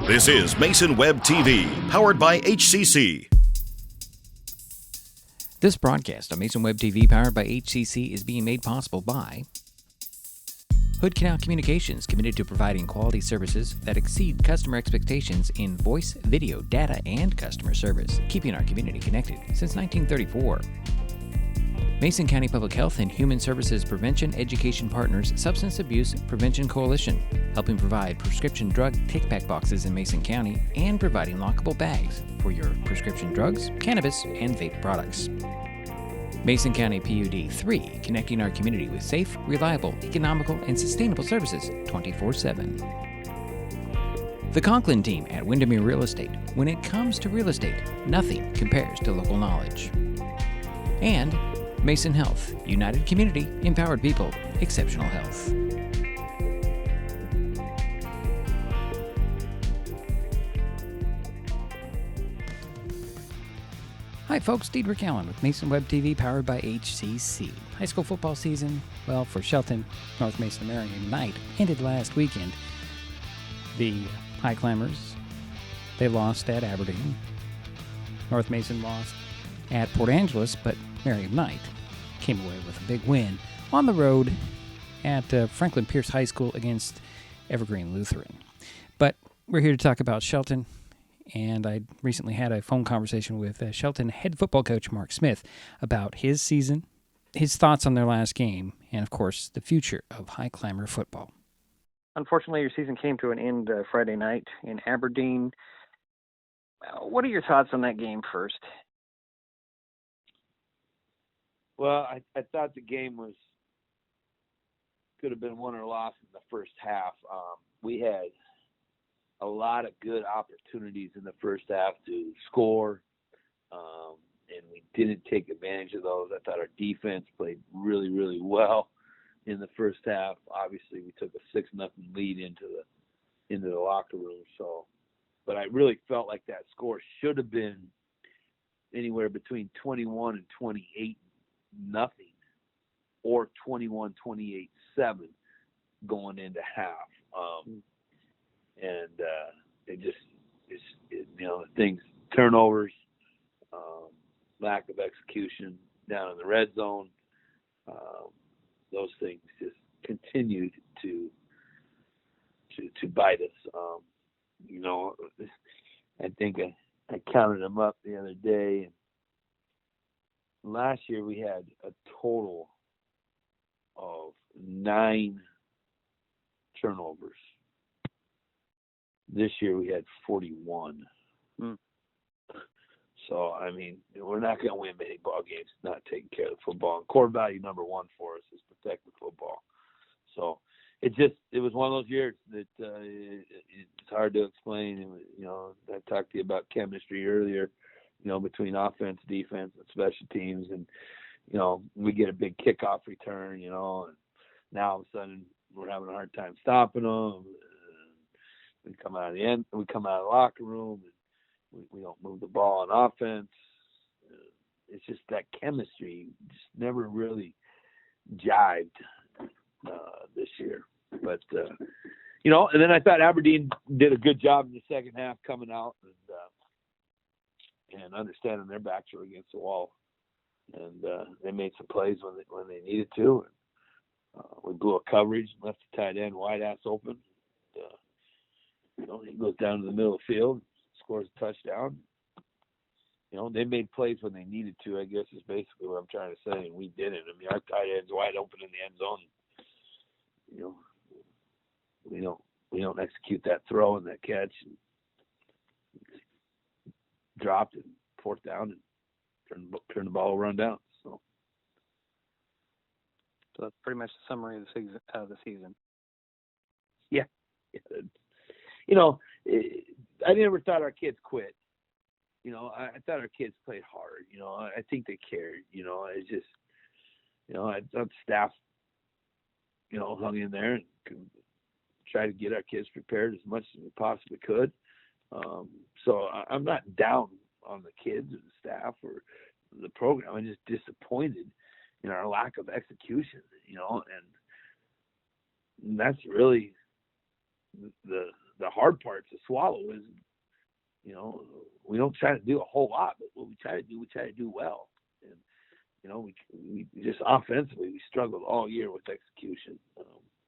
This is Mason Web TV, powered by HCC. This broadcast on Mason Web TV, powered by HCC, is being made possible by Hood Canal Communications, committed to providing quality services that exceed customer expectations in voice, video, data, and customer service, keeping our community connected since 1934. Mason County Public Health and Human Services Prevention Education Partners Substance Abuse Prevention Coalition, helping provide prescription drug take-back boxes in Mason County and providing lockable bags for your prescription drugs, cannabis, and vape products. Mason County PUD 3, connecting our community with safe, reliable, economical, and sustainable services 24/7. The Conklin team at Windermere Real Estate. When it comes to real estate, nothing compares to local knowledge. And Mason Health, united community, empowered people, exceptional health. Hi folks, Diedrich Allen with Mason Web TV, powered by HCC. High school football season, well, for Shelton, North Mason Marion Knight, ended last weekend. The High Climbers, they lost at Aberdeen. North Mason lost at Port Angeles, but Marion Knight came away with a big win on the road at Franklin Pierce High School against Evergreen Lutheran. But we're here to talk about Shelton, and I recently had a phone conversation with Shelton head football coach Mark Smith about his season, his thoughts on their last game, and of course the future of High Climber football. Unfortunately, your season came to an end Friday night in Aberdeen. What are your thoughts on that game first? Well, I thought the game could have been won or lost in the first half. We had a lot of good opportunities in the first half to score, and we didn't take advantage of those. I thought our defense played really, really well in the first half. Obviously, we took a 6-0 lead into the locker room. But I really felt like that score should have been anywhere between 21 and 28. Nothing, or 21-28-7 going into half, and things, turnovers, lack of execution down in the red zone, those things just continued to bite us. I think I counted them up the other day, and last year we had a total of 9 turnovers. This year we had 41. So, I mean, we're not going to win many ball games not taking care of the football. And core value number one for us is protect the football. So it was one of those years that it's hard to explain. I talked to you about chemistry earlier, between offense, defense, and special teams. And, we get a big kickoff return, and now all of a sudden we're having a hard time stopping them. We come out of the locker room, and we don't move the ball on offense. It's just that chemistry just never really jived this year. But, and then I thought Aberdeen did a good job in the second half coming out and understanding their backs were against the wall. And they made some plays when they needed to. And, we blew a coverage, left the tight end wide ass open. He goes down to the middle of the field, scores a touchdown. They made plays when they needed to, I guess is basically what I'm trying to say, and we didn't. I mean, our tight end's wide open in the end zone. We don't execute that throw and that catch. Dropped it, fourth down, and turn the ball over on down. So that's pretty much the summary of the season. Yeah. I never thought our kids quit. I thought our kids played hard. I think they cared. It's just, I thought the staff, hung in there and tried to get our kids prepared as much as we possibly could. So I'm not down on the kids or the staff or the program. I'm just disappointed in our lack of execution, and that's really the hard part to swallow is, we don't try to do a whole lot, but what we try to do well. And, we just offensively, we struggled all year with execution.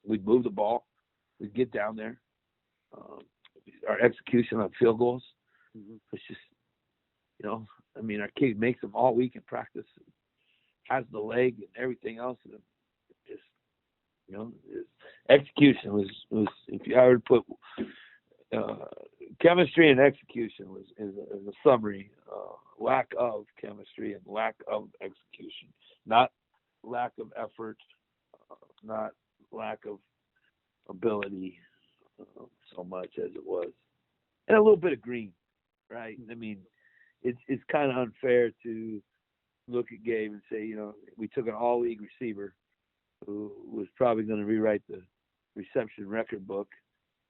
We'd move the ball. We'd get down there. Our execution on field goals was just, our kid makes them all week in practice, has the leg and everything else. And just, execution was if I were to put chemistry and execution is a summary. Lack of chemistry and lack of execution, not lack of effort, not lack of ability so much as it was, and a little bit of green, right? I mean, it's kind of unfair to look at Gabe and say, we took an all-league receiver who was probably going to rewrite the reception record book,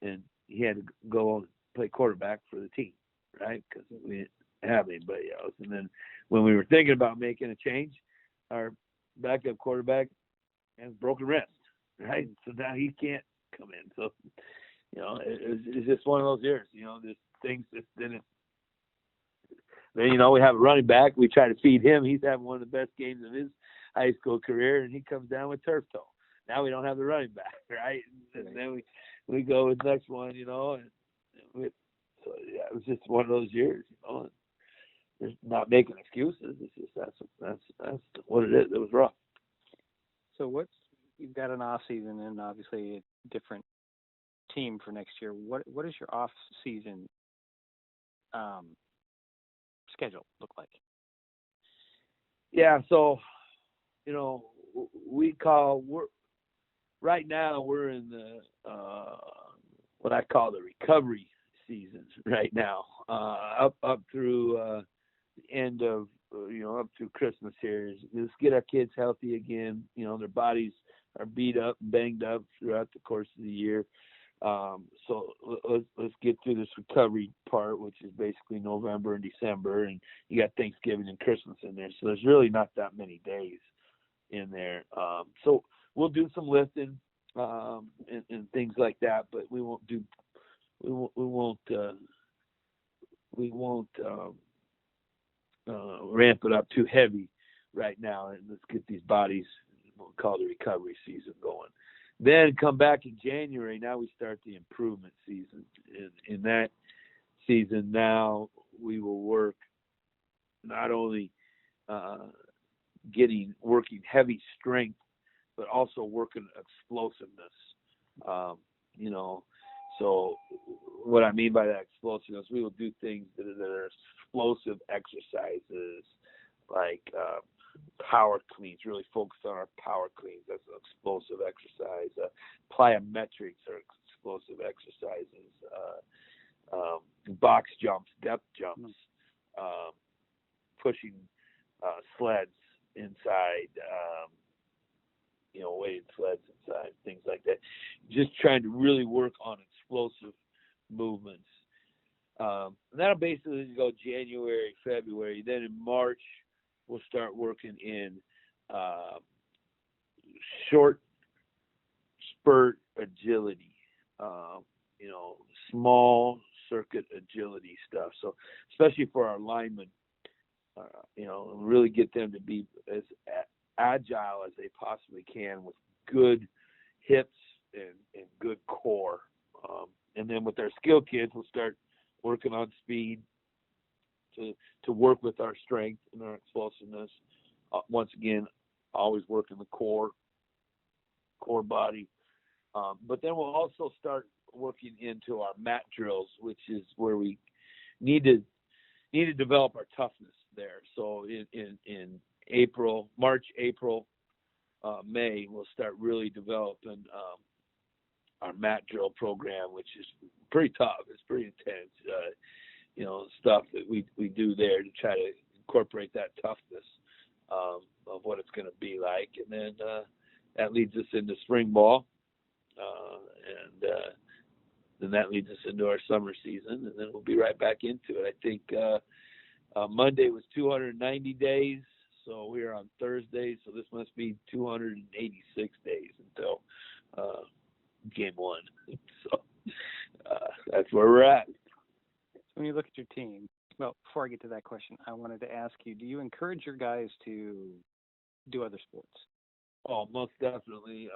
and he had to go and play quarterback for the team, right? Because we didn't have anybody else. And then when we were thinking about making a change, our backup quarterback has broken wrist, right? So now he can't come in. So, it's just one of those years, just things just didn't. Then, we have a running back. We try to feed him. He's having one of the best games of his high school career, and he comes down with turf toe. Now we don't have the running back, right? And then we go with the next one, so yeah, it was just one of those years, Just not making excuses. It's just that's what it is. It was rough. So you've got an off season and obviously a different team for next year. What does your off season schedule look like? Yeah, so right now we're in the what I call the recovery season right now, up through the end of up through Christmas here. Let's get our kids healthy again. Their bodies are beat up, banged up throughout the course of the year. So let's get through this recovery part, which is basically November and December, and you got Thanksgiving and Christmas in there. So there's really not that many days in there. So we'll do some lifting and things like that, but we won't ramp it up too heavy right now, and let's get these bodies, we'll call the recovery season, going. Then come back in January. Now we start the improvement season. In that season, now we will work not only working heavy strength, but also working explosiveness. So what I mean by that explosiveness, we will do things that are explosive exercises, like power cleans, really focus on our power cleans. That's an explosive exercise. Plyometrics are explosive exercises. Box jumps, depth jumps, pushing sleds inside, weighted sleds inside, things like that. Just trying to really work on explosive movements. That'll basically go January, February. Then in March, we'll start working in short spurt agility, small circuit agility stuff. So especially for our linemen, really get them to be as agile as they possibly can with good hips and good core. And then with our skill kids, we'll start working on speed to work with our strength and our explosiveness. Once again, always working the core body. But then we'll also start working into our mat drills, which is where we need to develop our toughness there. So in March, April, May, we'll start really developing our mat drill program, which is pretty tough. It's pretty intense. Stuff that we do there to try to incorporate that toughness of what it's going to be like. And then that leads us into spring ball. And then that leads us into our summer season. And then we'll be right back into it. I think Monday was 290 days. So we are on Thursday. So this must be 286 days until game one. So that's where we're at. When you look at your team, well, before I get to that question, I wanted to ask you, do you encourage your guys to do other sports? Oh, most definitely.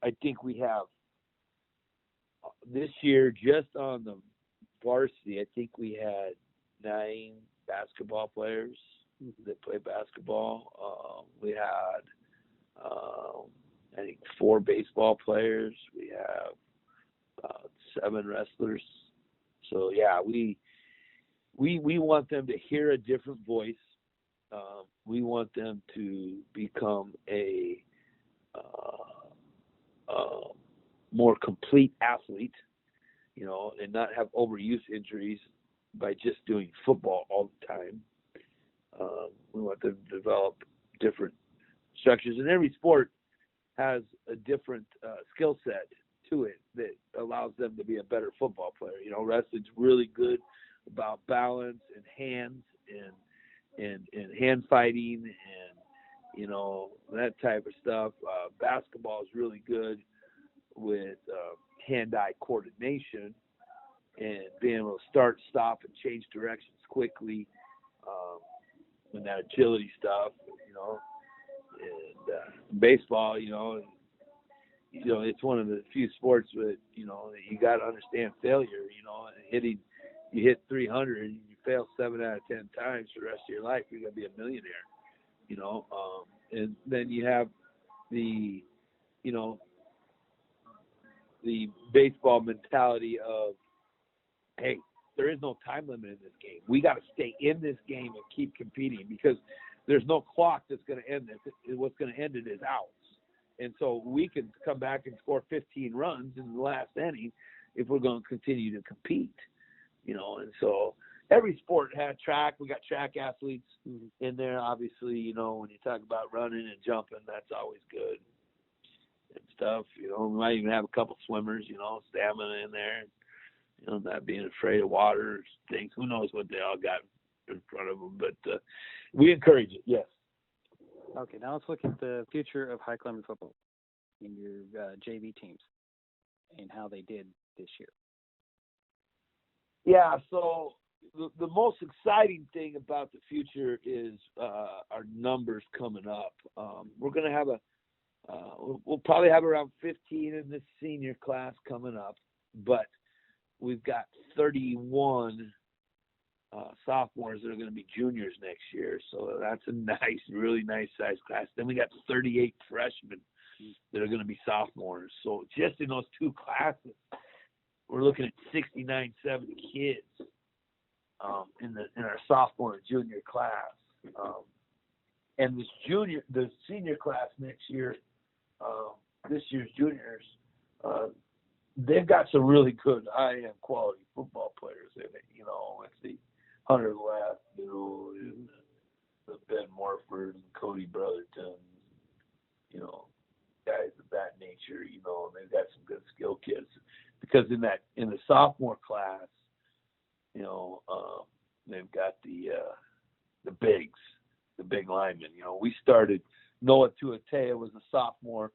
I think we have this year just on the varsity, I think we had 9 basketball players that play basketball. We had, I think, 4 baseball players. We have 7 wrestlers. So, yeah, we want them to hear a different voice. We want them to become a more complete athlete, and not have overuse injuries by just doing football all the time. We want them to develop different structures, and every sport has a different skill set to it that allows them to be a better football player. Wrestling's really good about balance and hands and hand fighting and that type of stuff. Basketball is really good with hand-eye coordination and being able to start, stop, and change directions quickly, and that agility stuff, and baseball, it's one of the few sports that, that you got to understand failure, you hit 300 and you fail 7 out of 10 times for the rest of your life, you're going to be a millionaire, and then you have the baseball mentality of, hey, there is no time limit in this game. We got to stay in this game and keep competing because there's no clock that's going to end this. What's going to end it is outs. And so we can come back and score 15 runs in the last inning if we're going to continue to compete, And so every sport had track. We got track athletes in there, obviously, when you talk about running and jumping, that's always good and stuff. We might even have a couple swimmers, stamina in there. Not being afraid of water or things. Who knows what they all got in front of them. But we encourage it, yes. Okay, now let's look at the future of High Clement football in your JV teams and how they did this year. Yeah, so the most exciting thing about the future is our numbers coming up. We're going to have we'll probably have around 15 in this senior class coming up, but we've got 31 sophomores that are going to be juniors next year. So that's a really nice size class. Then we got 38 freshmen that are going to be sophomores. So just in those 2 classes, we're looking at 69, 70 kids in our sophomore and junior class. And the senior class next year, this year's juniors, they've got some really good high-end quality football players in it. It's the Hunter Left, and the Ben Morford and Cody Brotherton, guys of that nature, and they've got some good skill kids. Because in the sophomore class, they've got the bigs, the big linemen. We started, Noah Tuatea was a sophomore.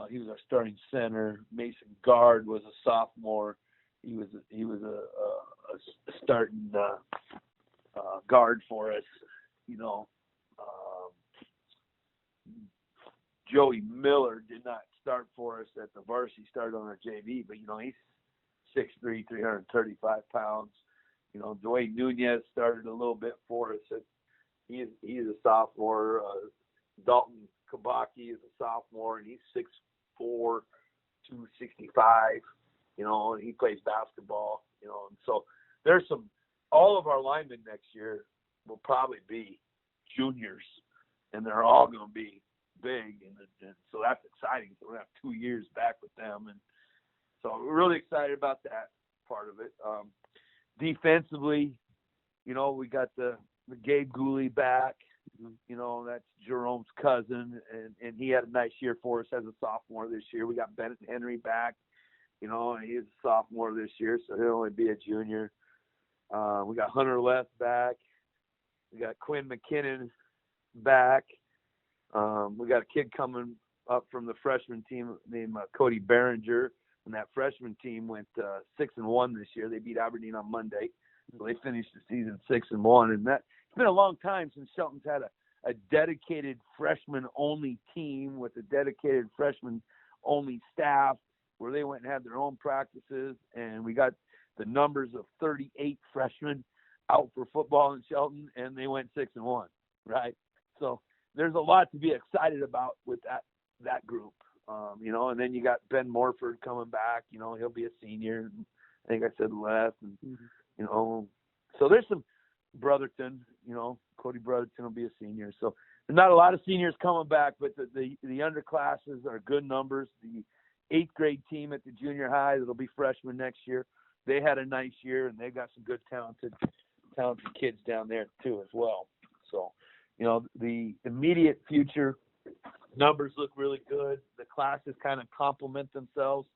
He was our starting center. Mason Guard was a sophomore. He was a starting guard for us. Joey Miller did not start for us at the varsity. Started on our JV, but he's 6'3", 335 pounds. Dwayne Nunez started a little bit for us. He's a sophomore. Dalton Kabaki is a sophomore, and he's 6'4", 265. And he plays basketball. And so there's all of our linemen next year will probably be juniors, and they're all going to be big, and so that's exciting. So we're going to have 2 years back with them, and so we're really excited about that part of it. Defensively, we got the Gabe Gooley back. That's Jerome's cousin, and he had a nice year for us as a sophomore this year. We got Bennett Henry back, and he's a sophomore this year, so he'll only be a junior. We got Hunter Left back. We got Quinn McKinnon back. We got a kid coming up from the freshman team named Cody Behringer, and that freshman team went 6-1 this year. They beat Aberdeen on Monday, so they finished the season 6-1. And that it's been a long time since Shelton's had a dedicated freshman-only team with a dedicated freshman-only staff where they went and had their own practices, and we got the numbers of 38 freshmen out for football in Shelton, and they went 6-1, right? So there's a lot to be excited about with that group, and then you got Ben Morford coming back. He'll be a senior. I think I said left, and so there's some Brotherton. Cody Brotherton will be a senior. So there's not a lot of seniors coming back, but the underclasses are good numbers. The 8th grade team at the junior high that'll be freshmen next year, they had a nice year, and they got some good talented kids down there too as well. So, the immediate future numbers look really good. The classes kind of complement themselves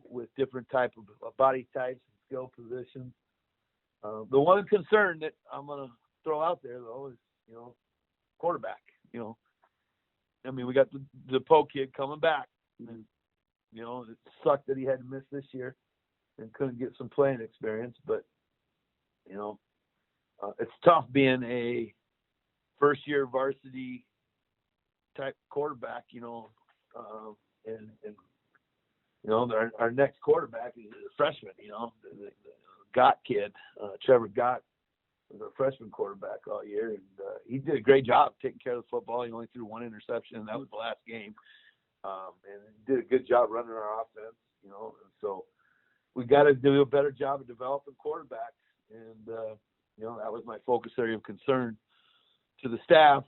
with different type of body types and skill positions. The one concern that I'm going to throw out there, though, is, quarterback. We got the Poe kid coming back. And, it sucked that he had to miss this year and couldn't get some playing experience. But, it's tough being a first-year varsity type quarterback, our next quarterback is a freshman, the Gott kid, Trevor Gott was our freshman quarterback all year, and he did a great job taking care of the football. He only threw one interception, and that was the last game, and he did a good job running our offense, and so we got to do a better job of developing quarterbacks, and that was my focus area of concern to the staff,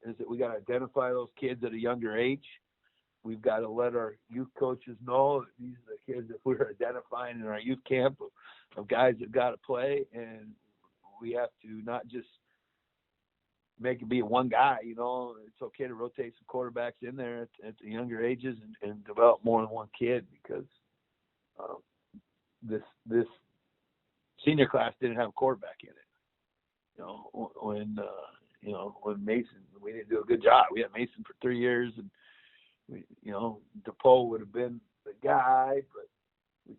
is that we got to identify those kids at a younger age. We've got to let our youth coaches know that these are the kids that we're identifying in our youth camp of guys that got to play, and we have to not just make it be one guy. It's okay to rotate some quarterbacks in there at the younger ages and develop more than one kid, because this senior class didn't have a quarterback in it. When Mason, we didn't do a good job. We had Mason for 3 years, and DePaul would have been the guy, but we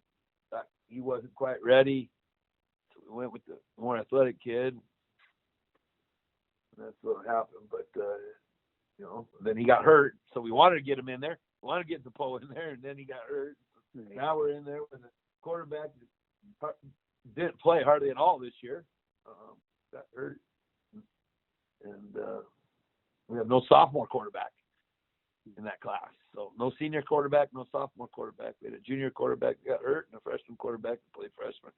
thought he wasn't quite ready. So we went with the more athletic kid. And that's what happened. But, then he got hurt. So we wanted to get him in there. We wanted to get DePaul in there, and then he got hurt. Now we're in there with a quarterback that didn't play hardly at all this year. Got hurt. And we have no sophomore quarterback in that class. So no senior quarterback, no sophomore quarterback. We had a junior quarterback that got hurt and a freshman quarterback that played freshman.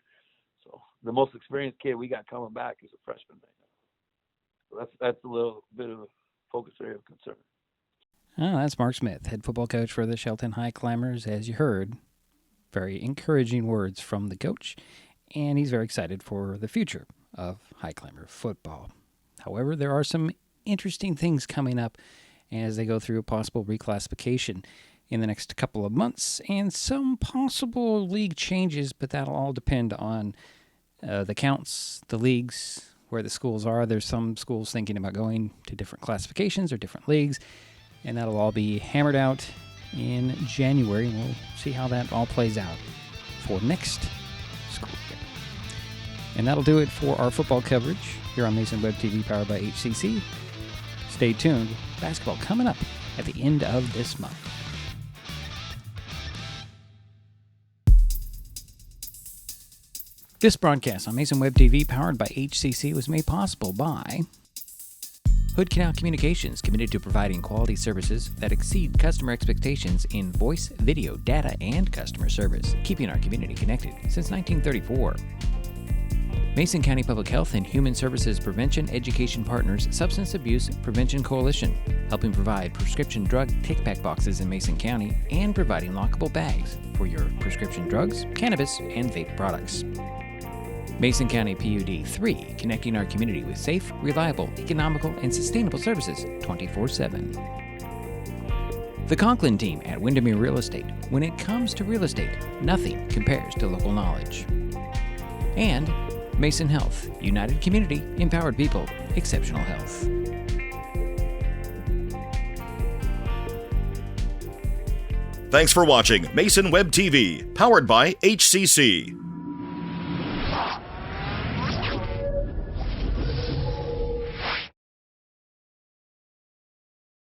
So the most experienced kid we got coming back is a freshman right now. So that's a little bit of a focus area of concern. Oh, that's Mark Smith, head football coach for the Shelton High Climbers. As you heard, very encouraging words from the coach, and he's very excited for the future of High Climber football. However, there are some interesting things coming up as they go through a possible reclassification in the next couple of months and some possible league changes, but that'll all depend on the counts, the leagues, where the schools are. There's some schools thinking about going to different classifications or different leagues, and that'll all be hammered out in January, and we'll see how that all plays out for next school year. And that'll do it for our football coverage here on Mason Web TV, powered by HCC. Stay tuned. Basketball coming up at the end of this month. This broadcast on Mason Web TV, powered by HCC, was made possible by Hood Canal Communications, committed to providing quality services that exceed customer expectations in voice, video, data, and customer service, keeping our community connected since 1934. Mason County Public Health and Human Services Prevention Education Partners Substance Abuse Prevention Coalition, helping provide prescription drug take-back boxes in Mason County and providing lockable bags for your prescription drugs, cannabis, and vape products. Mason County PUD 3, connecting our community with safe, reliable, economical, and sustainable services 24/7. The Conklin team at Windermere Real Estate. When it comes to real estate, nothing compares to local knowledge. And Mason Health, united community, empowered people, exceptional health. Thanks for watching Mason Web TV, powered by HCC.